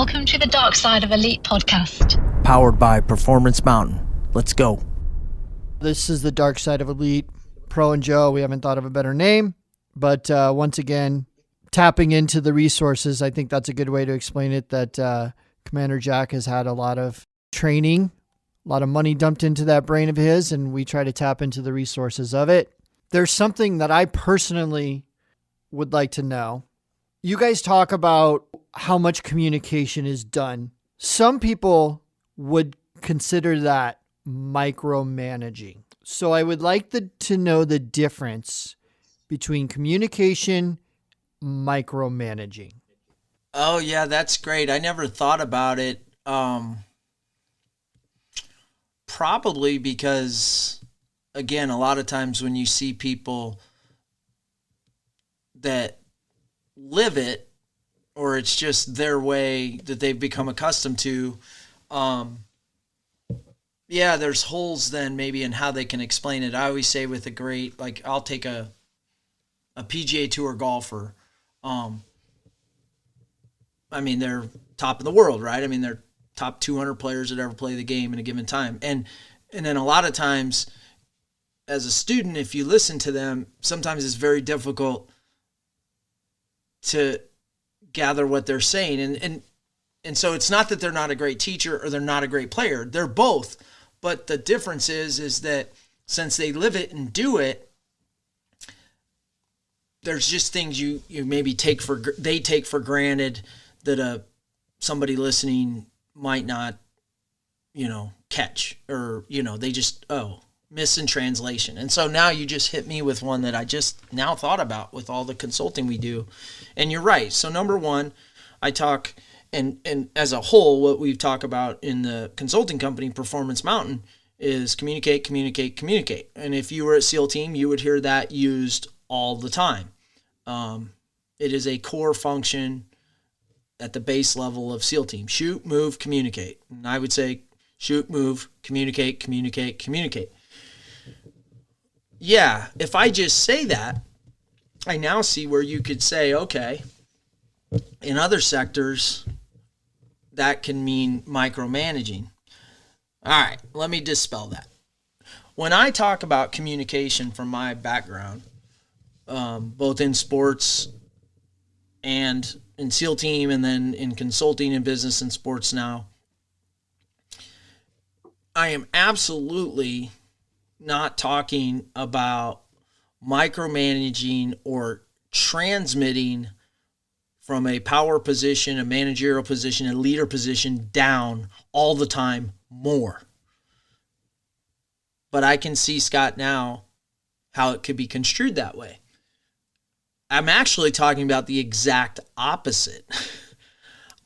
Welcome to the Dark Side of Elite podcast. Powered by Performance Mountain. Let's go. This is the Dark Side of Elite. Pro and Joe, we haven't thought of a better name, but once again, tapping into the resources. I think that's a good way to explain it, that Commander Jack has had a lot of training, a lot of money dumped into that brain of his, and we try to tap into the resources of it. There's something that I personally would like to know. You guys talk about how much communication is done. Some people would consider that micromanaging. So I would like to know the difference between communication, micromanaging. Oh yeah, that's great. I never thought about it. Probably because, again, a lot of times when you see people that live it, or it's just their way that they've become accustomed to, yeah, there's holes then maybe in how they can explain it. I always say with a great, like, I'll take a PGA Tour golfer. I mean, they're top in the world, right? I mean, they're top 200 players that ever play the game in a given time. And then a lot of times as a student, if you listen to them, sometimes it's very difficult to gather what they're saying. And so it's not that they're not a great teacher or they're not a great player. They're both. But the difference is that since they live it and do it, there's just things you maybe take for granted that somebody listening might not, catch, or, they just, miss in translation. And so now you just hit me with one that I just now thought about with all the consulting we do. And you're right. So number one, I talk, and as a whole, what we talk about in the consulting company, Performance Mountain, is communicate, communicate, communicate. And if you were at SEAL Team, you would hear that used all the time. It is a core function at the base level of SEAL Team. Shoot, move, communicate. And I would say shoot, move, communicate, communicate, communicate. Yeah, if I just say that, I now see where you could say, okay, in other sectors, that can mean micromanaging. All right, let me dispel that. When I talk about communication from my background, both in sports and in SEAL Team, and then in consulting and business and sports now, I am absolutely not talking about micromanaging or transmitting from a power position, a managerial position, a leader position down all the time more. But I can see, Scott, now how it could be construed that way. I'm actually talking about the exact opposite.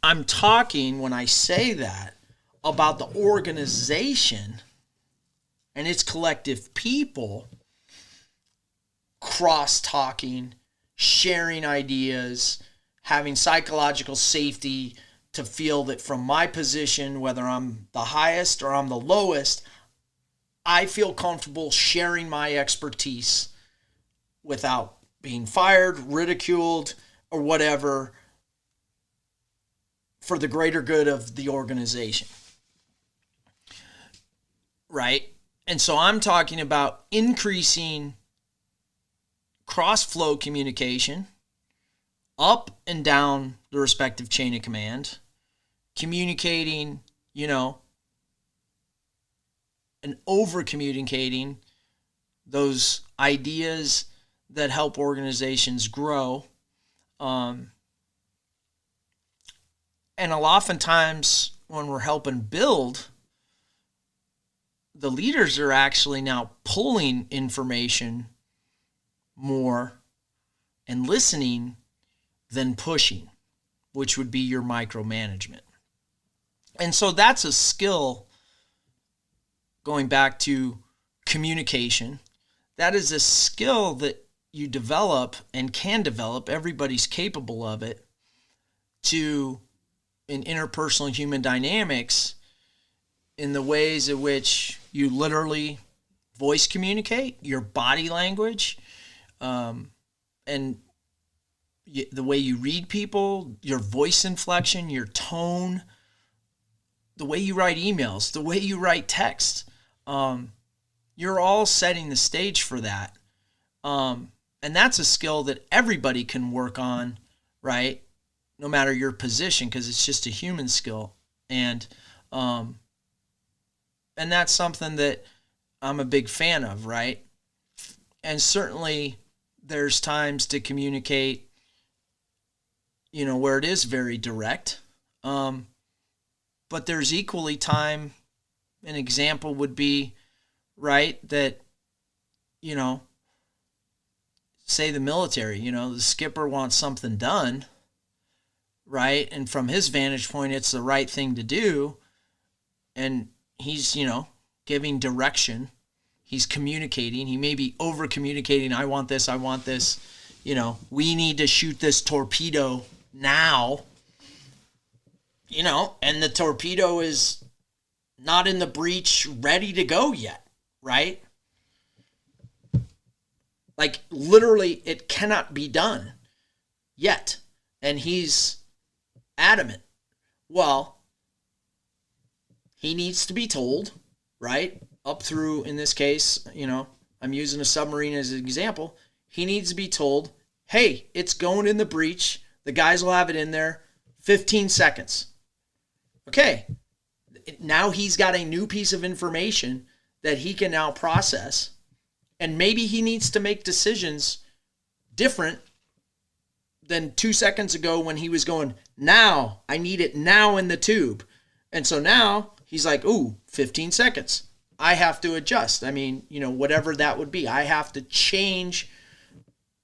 I'm talking, when I say that, about the organization and its collective people cross-talking, sharing ideas, having psychological safety to feel that from my position, whether I'm the highest or I'm the lowest, I feel comfortable sharing my expertise without being fired, ridiculed, or whatever, for the greater good of the organization. Right? And so I'm talking about increasing cross-flow communication up and down the respective chain of command, communicating, and over-communicating those ideas that help organizations grow. And oftentimes when we're helping build, the leaders are actually now pulling information more and listening than pushing, which would be your micromanagement. And so that's a skill, going back to communication. That is a skill that you develop and can develop. Everybody's capable of it, to, in interpersonal human dynamics, in the ways in which you literally voice communicate, your body language, and the way you read people, your voice inflection, your tone, the way you write emails, the way you write text. You're all setting the stage for that. And that's a skill that everybody can work on, right? No matter your position, because it's just a human skill. And that's something that I'm a big fan of, right? And certainly there's times to communicate, where it is very direct. But there's equally time, an example would be, right, that, say the military, the skipper wants something done, right? And from his vantage point, it's the right thing to do. And he's, giving direction. He's communicating. He may be over communicating. I want this. We need to shoot this torpedo now. And the torpedo is not in the breach, ready to go yet, right? Like, literally, it cannot be done yet. And he's adamant. Well, he needs to be told, right? Up through, in this case, I'm using a submarine as an example. He needs to be told, hey, it's going in the breach. The guys will have it in there. 15 seconds. Okay. Now he's got a new piece of information that he can now process. And maybe he needs to make decisions different than 2 seconds ago when he was going, now, I need it now in the tube. And so now he's like, 15 seconds. I have to adjust. I mean, whatever that would be. I have to change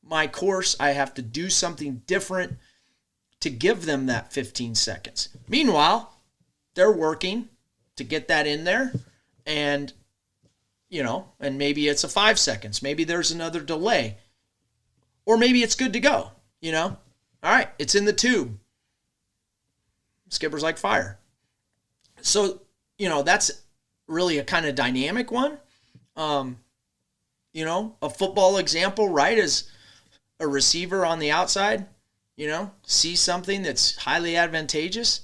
my course. I have to do something different to give them that 15 seconds. Meanwhile, they're working to get that in there. And and maybe it's a 5 seconds. Maybe there's another delay. Or maybe it's good to go, All right, it's in the tube. Skipper's like, fire. So, that's really a kind of dynamic one. A football example, right, is a receiver on the outside, sees something that's highly advantageous.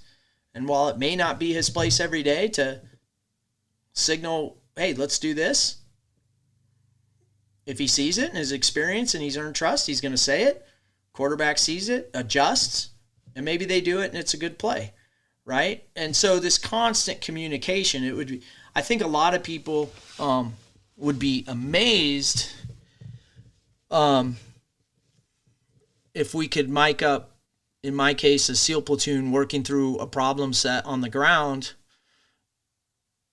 And while it may not be his place every day to signal, hey, let's do this. If he sees it in his experience and he's earned trust, he's going to say it. Quarterback sees it, adjusts, and maybe they do it and it's a good play, right? And so this constant communication, it would be, I think a lot of people would be amazed if we could mic up, in my case, a SEAL platoon working through a problem set on the ground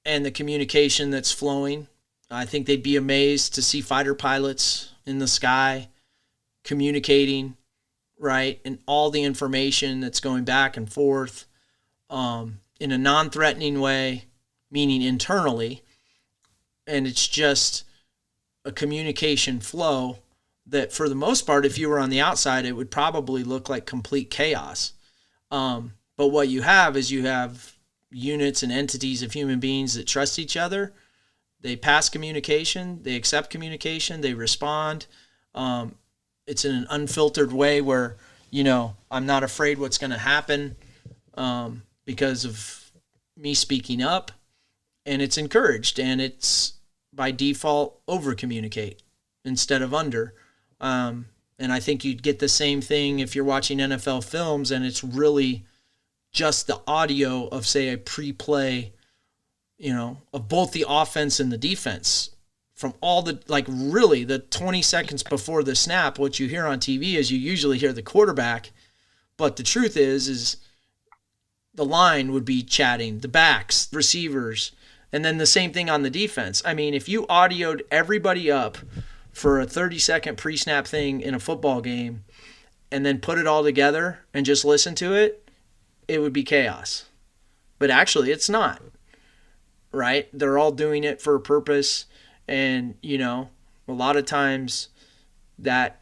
and the communication that's flowing. I think they'd be amazed to see fighter pilots in the sky communicating, right? And all the information that's going back and forth in a non-threatening way, meaning internally. And it's just a communication flow that for the most part, if you were on the outside, it would probably look like complete chaos. But what you have is units and entities of human beings that trust each other. They pass communication, they accept communication, they respond. It's in an unfiltered way where, I'm not afraid what's going to happen because of me speaking up. And it's encouraged, and it's by default over communicate instead of under. And I think you'd get the same thing if you're watching NFL films and it's really just the audio of, say, a pre-play, of both the offense and the defense. From all the, really the 20 seconds before the snap, what you hear on TV is you usually hear the quarterback. But the truth is the line would be chatting, the backs, the receivers, and then the same thing on the defense. I mean, if you audioed everybody up for a 30-second pre-snap thing in a football game and then put it all together and just listen to it, it would be chaos. But actually, it's not, right? They're all doing it for a purpose. And, a lot of times that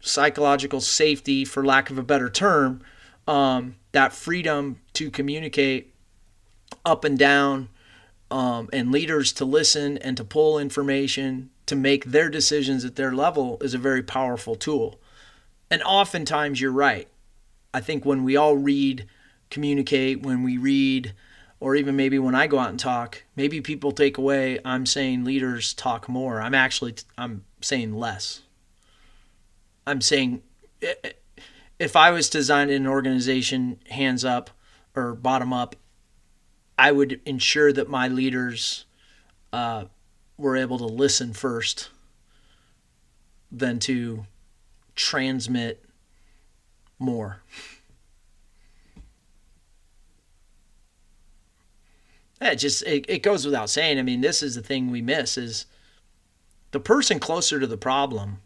psychological safety, for lack of a better term, that freedom to communicate up and down, and leaders to listen and to pull information to make their decisions at their level is a very powerful tool. And oftentimes you're right. I think when we all read, communicate, when we read, or even maybe when I go out and talk, maybe people take away, I'm saying leaders talk more. I'm saying less. I'm saying if I was to design an organization hands up or bottom up, I would ensure that my leaders were able to listen first than to transmit more. It goes without saying. I mean, this is the thing we miss is the person closer to the problem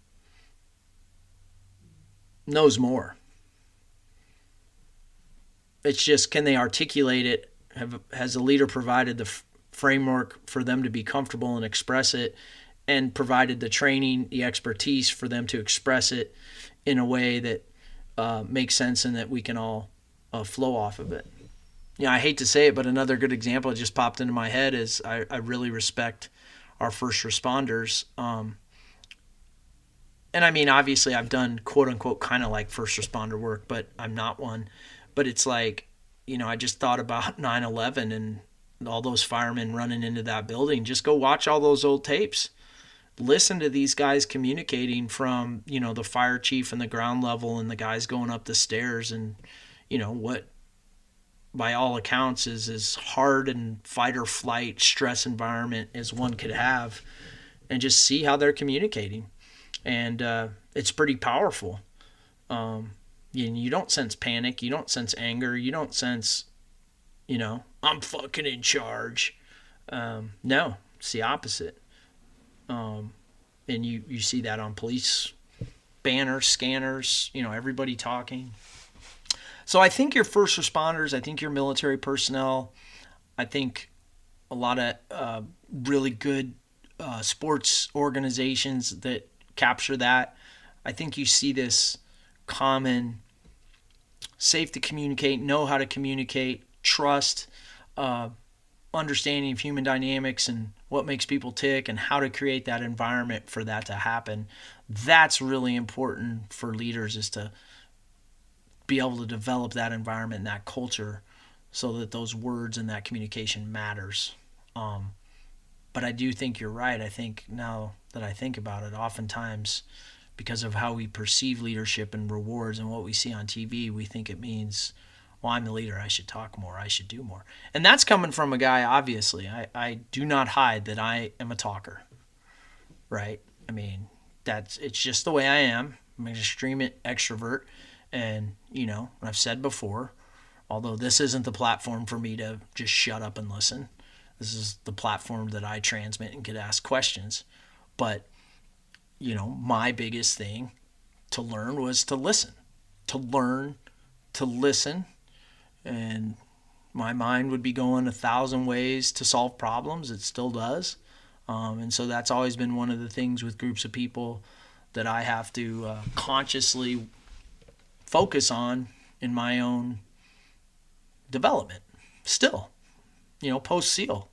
knows more. It's just, can they articulate it? Has the leader provided the framework for them to be comfortable and express it, and provided the training, the expertise for them to express it in a way that makes sense and that we can all flow off of it. I hate to say it, but another good example that just popped into my head is I really respect our first responders. And I mean, obviously I've done quote unquote kind of like first responder work, but I'm not one. But it's like, I just thought about 9/11 and all those firemen running into that building. Just go watch all those old tapes. Listen to these guys communicating from, the fire chief and the ground level and the guys going up the stairs, and, what by all accounts is as hard and fight or flight stress environment as one could have, and just see how they're communicating. And it's pretty powerful. You don't sense panic. You don't sense anger. You don't sense, I'm fucking in charge. No, it's the opposite. And you see that on police banners, scanners, everybody talking. So I think your first responders, I think your military personnel, I think a lot of really good sports organizations that capture that. I think you see this common, safe to communicate, know how to communicate, trust, understanding of human dynamics and what makes people tick and how to create that environment for that to happen. That's really important for leaders, is to be able to develop that environment and that culture so that those words and that communication matters. But I do think you're right. I think now that I think about it, oftentimes because of how we perceive leadership and rewards and what we see on TV, we think it means, well, I'm the leader, I should talk more, I should do more. And that's coming from a guy, obviously. I do not hide that I am a talker, right? I mean, it's just the way I am. I'm an extreme extrovert. And, I've said before, although this isn't the platform for me to just shut up and listen, this is the platform that I transmit and get asked questions. But, my biggest thing to learn was to listen, to learn to listen. And my mind would be going 1,000 ways to solve problems. It still does. And so that's always been one of the things with groups of people that I have to consciously focus on in my own development still, post SEAL.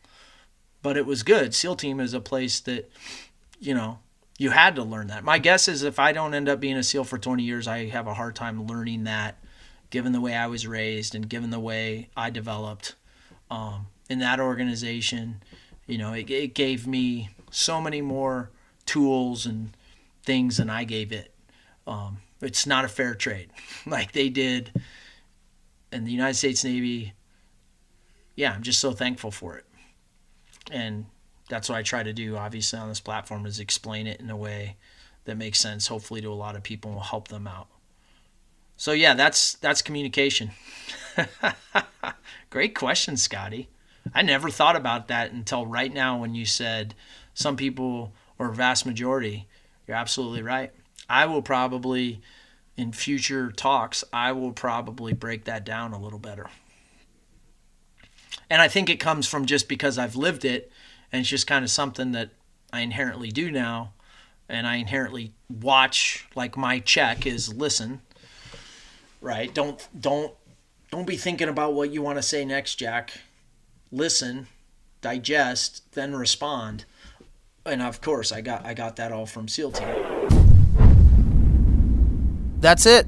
But it was good. SEAL team is a place that, you had to learn that. My guess is if I don't end up being a SEAL for 20 years, I have a hard time learning that, given the way I was raised and given the way I developed in that organization. It gave me so many more tools and things than I gave it. It's not a fair trade like they did in the United States Navy. Yeah, I'm just so thankful for it. And that's what I try to do, obviously, on this platform, is explain it in a way that makes sense, hopefully, to a lot of people, and will help them out. So, yeah, that's communication. Great question, Scotty. I never thought about that until right now when you said some people, or vast majority. You're absolutely right. I will probably, in future talks, I will probably break that down a little better. And I think it comes from just because I've lived it, and it's just kind of something that I inherently do now, and I inherently watch. Like, my check is listen, right? Don't be thinking about what you want to say next, Jack. Listen, digest, then respond. And of course, I got that all from SEAL team. That's it.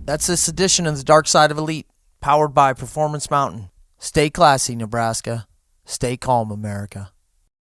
That's this edition of the Dark Side of Elite, powered by Performance Mountain. Stay classy, Nebraska. Stay calm, America.